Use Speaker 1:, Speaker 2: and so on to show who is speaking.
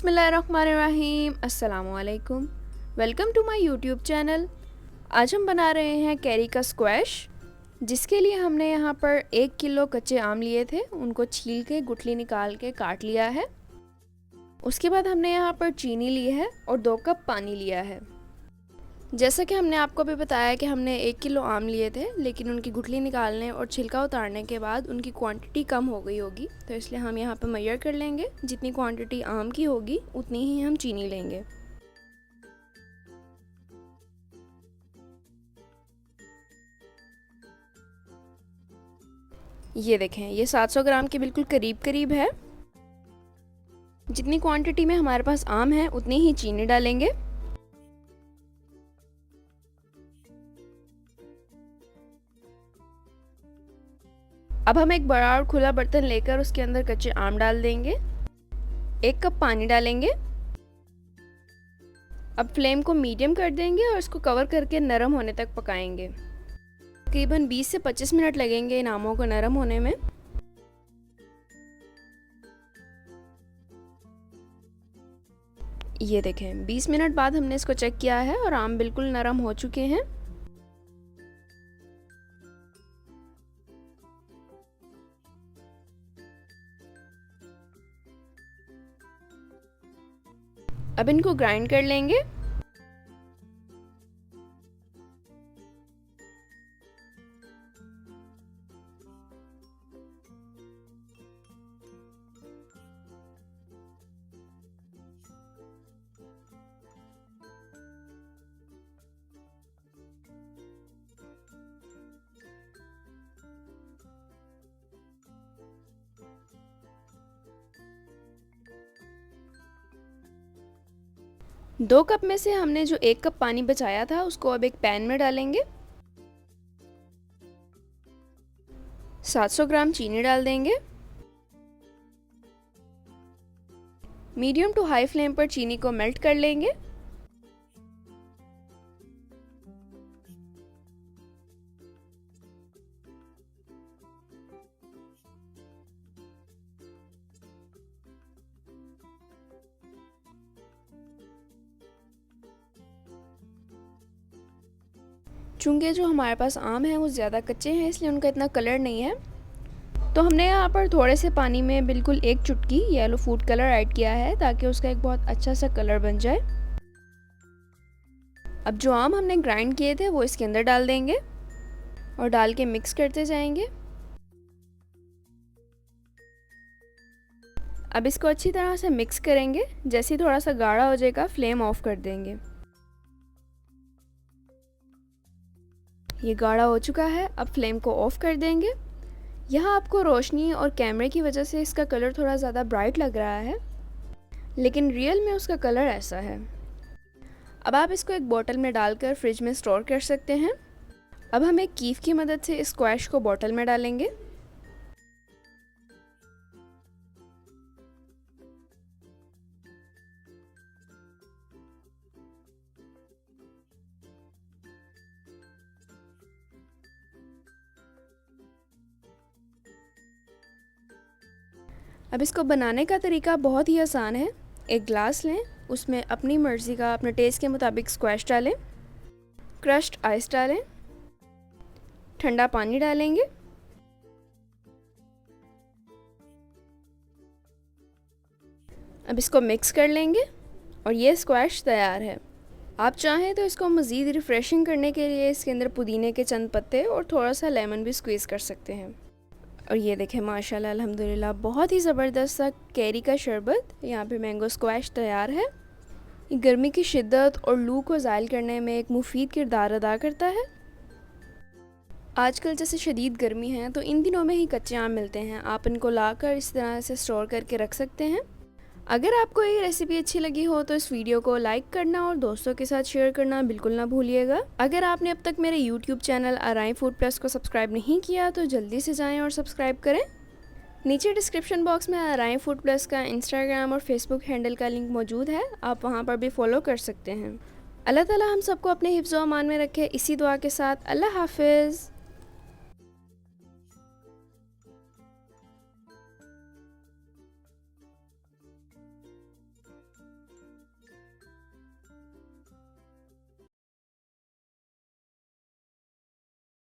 Speaker 1: बिस्मिल्लाहिर्रहमानिर्रहीम। अस्सलामुअलैकुम। Welcome to my YouTube channel. आज हम बना रहे हैं कैरी का स्क्वैश, जिसके लिए हमने यहाँ पर 1 किलो कच्चे आम लिए थे। उनको छील के गुठली निकाल के काट लिया है। उसके बाद हमने यहाँ पर चीनी ली है और 2 कप पानी लिया है। जैसा कि हमने आपको भी बताया कि हमने 1 किलो आम लिए थे, लेकिन उनकी गुठली निकालने और छिलका उतारने के बाद उनकी क्वांटिटी कम हो गई होगी, तो इसलिए हम यहाँ पर मेजर कर लेंगे। जितनी क्वांटिटी आम की होगी उतनी ही हम चीनी लेंगे। ये देखें, ये 700 ग्राम के बिल्कुल करीब करीब है। जितनी क्वांटिटी में हमारे पास आम है उतनी ही चीनी डालेंगे। अब हम एक बड़ा और खुला बर्तन लेकर उसके अंदर कच्चे आम डाल देंगे। 1 कप पानी डालेंगे। अब फ्लेम को मीडियम कर देंगे और इसको कवर करके नरम होने तक पकाएंगे। तकरीबन 20 से 25 मिनट लगेंगे इन आमों को नरम होने में। ये देखें, 20 मिनट बाद हमने इसको चेक किया है और आम बिल्कुल नरम हो चुके हैं। अब इनको ग्राइंड कर लेंगे। दो कप में से हमने जो 1 कप पानी बचाया था उसको अब एक पैन में डालेंगे। 700 ग्राम चीनी डाल देंगे। मीडियम टू हाई फ्लेम पर चीनी को मेल्ट कर लेंगे। चूँकि जो हमारे पास आम है वो ज़्यादा कच्चे हैं, इसलिए उनका इतना कलर नहीं है, तो हमने यहाँ पर थोड़े से पानी में बिल्कुल 1 चुटकी येलो फूड कलर ऐड किया है, ताकि उसका एक बहुत अच्छा सा कलर बन जाए। अब जो आम हमने ग्राइंड किए थे वो इसके अंदर डाल देंगे और डाल के मिक्स करते जाएंगे। अब इसको अच्छी तरह से मिक्स करेंगे। जैसे ही थोड़ा सा गाढ़ा हो जाएगा फ्लेम ऑफ कर देंगे। ये गाढ़ा हो चुका है, अब फ्लेम को ऑफ कर देंगे। यहाँ आपको रोशनी और कैमरे की वजह से इसका कलर थोड़ा ज़्यादा ब्राइट लग रहा है, लेकिन रियल में उसका कलर ऐसा है। अब आप इसको एक बोतल में डालकर फ्रिज में स्टोर कर सकते हैं। अब हम एक कीफ की मदद से इस स्क्वैश को बोतल में डालेंगे। अब इसको बनाने का तरीका बहुत ही आसान है। एक ग्लास लें, उसमें अपनी मर्ज़ी का अपने टेस्ट के मुताबिक स्क्वैश डालें, क्रश्ड आइस डालें, ठंडा पानी डालेंगे। अब इसको मिक्स कर लेंगे और ये स्क्वैश तैयार है। आप चाहें तो इसको मज़ीद रिफ़्रेशिंग करने के लिए इसके अंदर पुदीने के चंद पत्ते और थोड़ा सा लेमन भी स्क्वीज़ कर सकते हैं। और ये देखें, माशाल्लाह अल्हम्दुलिल्लाह, बहुत ही ज़बरदस्त सा कैरी का शरबत, यहाँ पे मैंगो स्क्वैश तैयार है। ये गर्मी की शिद्दत और लू को ज़ायल करने में एक मुफीद किरदार अदा करता है। आजकल जैसे शदीद गर्मी है तो इन दिनों में ही कच्चे आम मिलते हैं। आप इनको लाकर इस तरह से स्टोर करके रख सकते हैं। अगर आपको ये रेसिपी अच्छी लगी हो तो इस वीडियो को लाइक करना और दोस्तों के साथ शेयर करना बिल्कुल ना भूलिएगा। अगर आपने अब तक मेरे यूट्यूब चैनल आराई फूड प्लस को सब्सक्राइब नहीं किया तो जल्दी से जाएं और सब्सक्राइब करें। नीचे डिस्क्रिप्शन बॉक्स में आराई फूड प्लस का इंस्टाग्राम और फेसबुक हैंडल का लिंक मौजूद है, आप वहाँ पर भी फॉलो कर सकते हैं। अल्लाह ताला हम सबको अपने हिफ्ज़ व अमान में रखे, इसी दुआ के साथ अल्लाह हाफिज़।